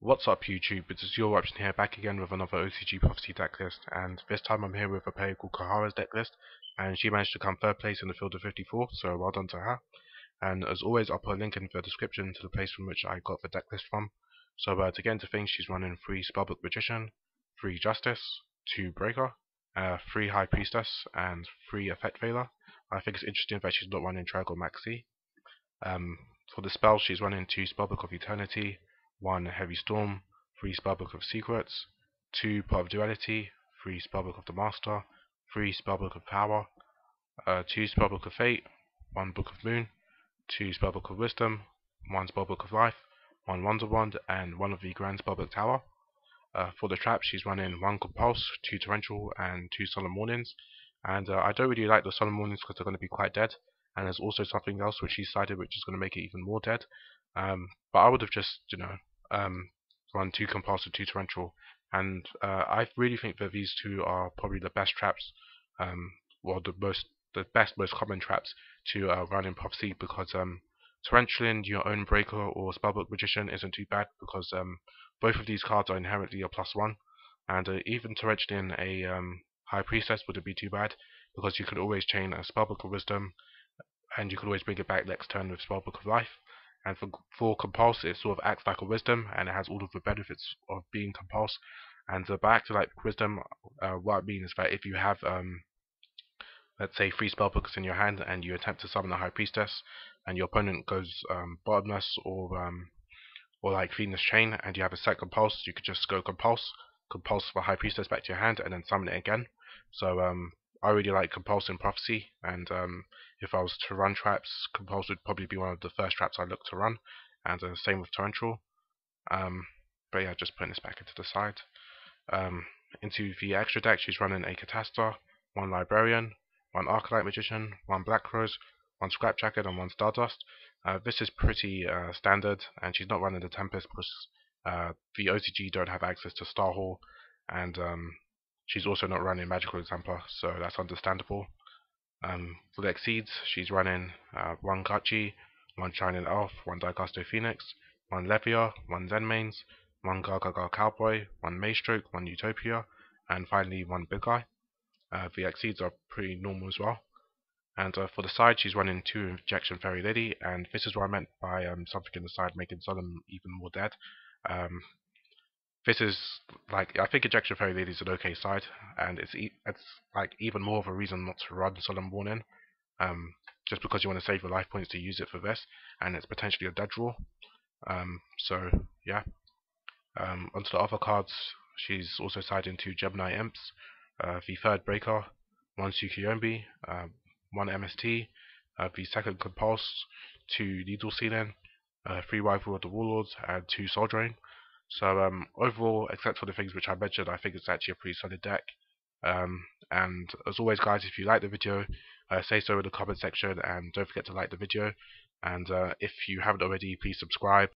What's up YouTube, it is your option here back again with another OCG Prophecy decklist, and this time I'm here with a player called Kahara's decklist, and she managed to come third place in the field of 54, so well done to her. And as always, I'll put a link in the description to the place from which I got the decklist from. So to get into things, she's running 3 Spellbook Magician, 3 Justice, 2 Breaker, 3 High Priestess, and 3 Effect Veiler. I think it's interesting that she's not running Trag or Maxi. For the spells, she's running 2 Spellbook of Eternity, 1 Heavy Storm, 3 Spellbook of Secrets, 2 Pot of Duality, 3 Spellbook of the Master, 3 Spellbook of Power, 2 Spellbook of Fate, 1 Book of Moon, 2 Spellbook of Wisdom, 1 Spellbook of Life, 1 Wonder Wand, and 1 of the Grand Spellbook Tower. For the traps, she's running 1 Compulse, 2 Torrential, and 2 Solemn Warnings. And I don't really like the Solemn Warnings because they're going to be quite dead. And there's also something else which she cited which is going to make it even more dead. But I would have just, run 2 Compulse and 2 Torrential. And I really think that these two are probably the best traps, the best, most common traps to run in Prophecy, because Torrentialing your own Breaker or Spellbook Magician isn't too bad, because both of these cards are inherently a +1, and even Torrentialing a High Priestess wouldn't be too bad, because you could always chain a Spellbook of Wisdom, and you could always bring it back next turn with Spellbook of Life. And for Compulse, it sort of acts like a Wisdom, and it has all of the benefits of being Compulse. And by acting like Wisdom, what I mean is that if you have, let's say, 3 Spellbooks in your hand, and you attempt to summon a High Priestess, and your opponent goes Bottomless or like Fiendish Chain, and you have a set Compulse, you could just go Compulse the High Priestess back to your hand, and then summon it again. So I really like Compulse in Prophecy, and if I was to run traps, Compulse would probably be one of the first traps I look to run, and same with Torrential. But yeah, just putting this back into the side. Into the extra deck, she's running a Catastor, 1 Librarian, 1 Arcanite Magician, 1 Black Rose, 1 Scrap Jacket, and 1 Stardust. This is pretty standard, and she's not running the Tempest because the OCG don't have access to Star Hall, and she's also not running Magical Exemplar, so that's understandable. For the Exceeds, she's running 1 Gachi, 1 Shining Elf, 1 Dicasto Phoenix, 1 Levia, 1 Zenmains, 1 Gargagar Cowboy, 1 Maestroke, 1 Utopia, and finally 1 Big Eye. The Exceeds are pretty normal as well. And for the side, she's running 2 Injection Fairy Lady, and this is what I meant by something in the side making Solemn even more dead. This is like, I think Injection Fairy Lady is an okay side, and it's like even more of a reason not to run Solemn Warning, just because you want to save your life points to use it for this, and it's potentially a dead draw. So yeah. Onto the other cards, she's also siding 2 Gemini Imps, the third Breaker, 1 Tsukuyomi, 1 MST, the second Compulse, 2 Needle Sealing, 3 Rival of the Warlords, and 2 Soul Drain. So overall, except for the things which I mentioned, I think it's actually a pretty solid deck. And as always guys, if you like the video, say so in the comment section, and don't forget to like the video, and if you haven't already, please subscribe